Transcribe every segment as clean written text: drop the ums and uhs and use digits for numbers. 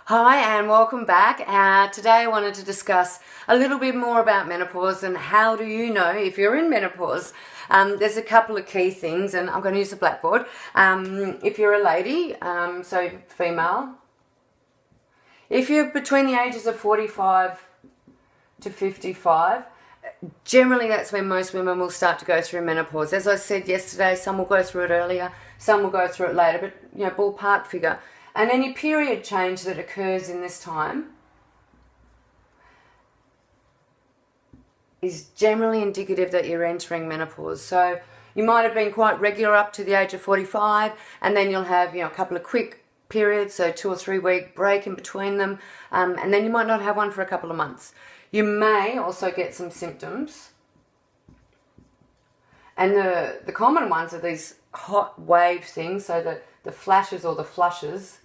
Hi and welcome back. Today I wanted to discuss a little bit more about menopause and how do you know if you're in menopause. There's a couple of key things, and I'm going to use the blackboard. If you're a lady, so female, if you're between the ages of 45 to 55, generally that's when most women will start to go through menopause. As I said yesterday, some will go through it earlier, some will go through it later, but ballpark figure. And any period change that occurs in this time is generally indicative that you're entering menopause. So you might have been quite regular up to the age of 45, and then you'll have a couple of quick periods, so 2 or 3 week break in between them, and then you might not have one for a couple of months. You may also get some symptoms, and the common ones are these hot wave things, so the flashes or the flushes.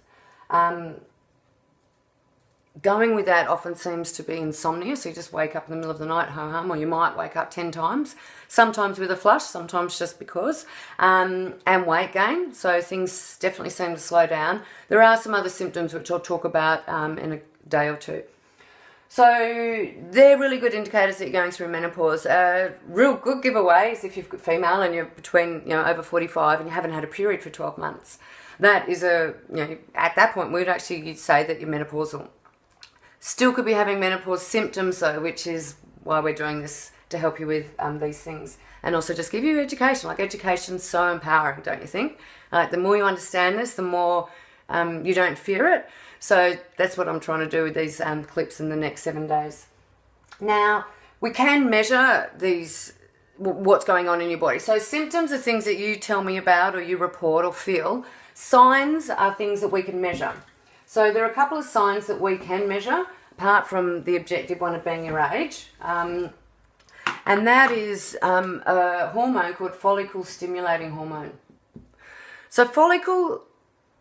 Going with that often seems to be insomnia, so you just wake up in the middle of the night, ho-hum, or you might wake up 10 times, sometimes with a flush, sometimes just because, and weight gain, so things definitely seem to slow down. There are some other symptoms which I'll talk about in a day or two. So they're really good indicators that you're going through menopause. Real good giveaways if you're female and you're between over 45 and you haven't had a period for 12 months. That is at that point we'd actually say that you're menopausal. Still could be having menopause symptoms though, which is why we're doing this, to help you with these things, and also just give you education. Like, education's so empowering, don't you think? The more you understand this, the more you don't fear it. So that's what I'm trying to do with these clips in the next 7 days. Now, we can measure what's going on in your body. So symptoms are things that you tell me about or you report or feel. Signs are things that we can measure. So there are a couple of signs that we can measure, apart from the objective one of being your age. And that is a hormone called follicle stimulating hormone. So follicle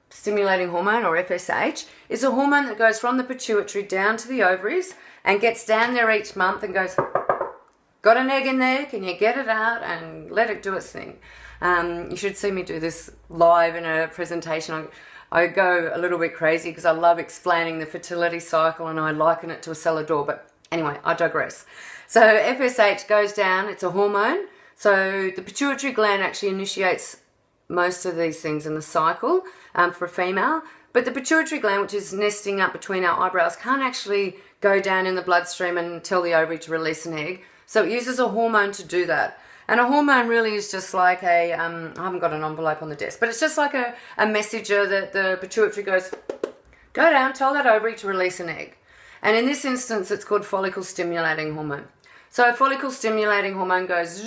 stimulating hormone, or FSH, is a hormone that goes from the pituitary down to the ovaries and gets down there each month and goes, got an egg in there, can you get it out and let it do its thing? You should see me do this live in a presentation. I go a little bit crazy because I love explaining the fertility cycle and I liken it to a cellar door. But anyway, I digress. So FSH goes down, it's a hormone. So the pituitary gland actually initiates most of these things in the cycle for a female. But the pituitary gland, which is nesting up between our eyebrows, can't actually go down in the bloodstream and tell the ovary to release an egg. So it uses a hormone to do that. And a hormone really is just like I haven't got an envelope on the desk, but it's just like a messenger that the pituitary goes, go down, tell that ovary to release an egg. And in this instance, it's called follicle stimulating hormone. So a follicle stimulating hormone goes,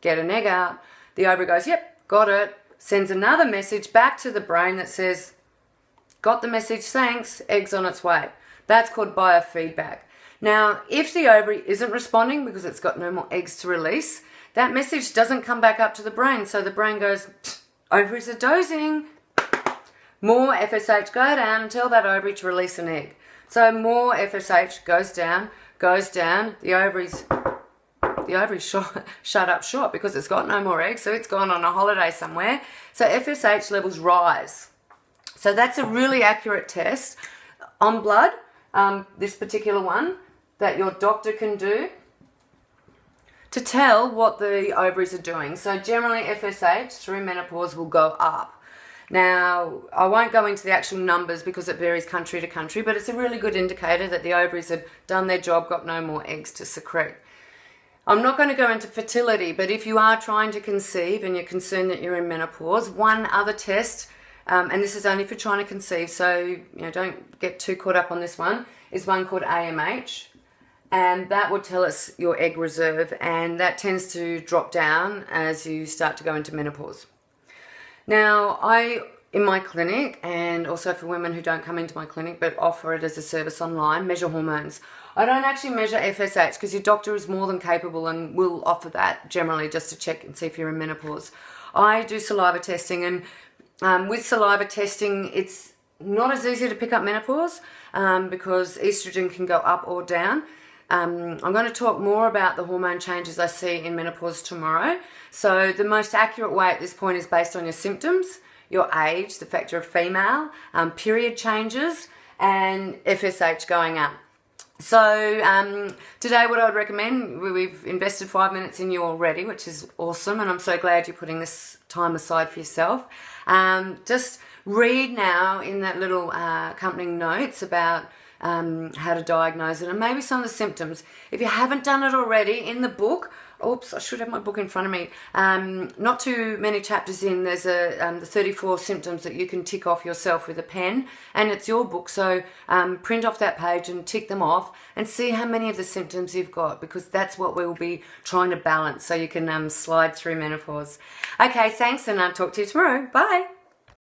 get an egg out. The ovary goes, yep, got it. Sends another message back to the brain that says, got the message, thanks, egg's on its way. That's called biofeedback. Now, if the ovary isn't responding because it's got no more eggs to release, that message doesn't come back up to the brain. So the brain goes, ovaries are dozing. More FSH, go down and tell that ovary to release an egg. So more FSH goes down, the ovaries shut up short because it's got no more eggs, so it's gone on a holiday somewhere. So FSH levels rise. So that's a really accurate test on blood, this particular one, that your doctor can do to tell what the ovaries are doing. So generally FSH through menopause will go up. Now, I won't go into the actual numbers because it varies country to country, but it's a really good indicator that the ovaries have done their job, got no more eggs to secrete. I'm not going to go into fertility, but if you are trying to conceive and you're concerned that you're in menopause, one other test, and this is only for trying to conceive, so don't get too caught up on this one, is one called AMH, and that will tell us your egg reserve, and that tends to drop down as you start to go into menopause. Now, in my clinic, and also for women who don't come into my clinic but offer it as a service online, measure hormones. I don't actually measure FSH because your doctor is more than capable and will offer that generally just to check and see if you're in menopause. I do saliva testing, and with saliva testing, it's not as easy to pick up menopause because estrogen can go up or down. I'm going to talk more about the hormone changes I see in menopause tomorrow. So the most accurate way at this point is based on your symptoms. your age, the fact you're a female, period changes, and FSH going up. So today what I would recommend, we've invested 5 minutes in you already, which is awesome, and I'm so glad you're putting this time aside for yourself. Just read now in that little accompanying notes about how to diagnose it and maybe some of the symptoms. If you haven't done it already, in the book, oops, I should have my book in front of me. Not too many chapters in, there's the 34 symptoms that you can tick off yourself with a pen, and it's your book, so print off that page and tick them off and see how many of the symptoms you've got, because that's what we'll be trying to balance so you can slide through menopause. Okay, thanks, and I'll talk to you tomorrow. Bye.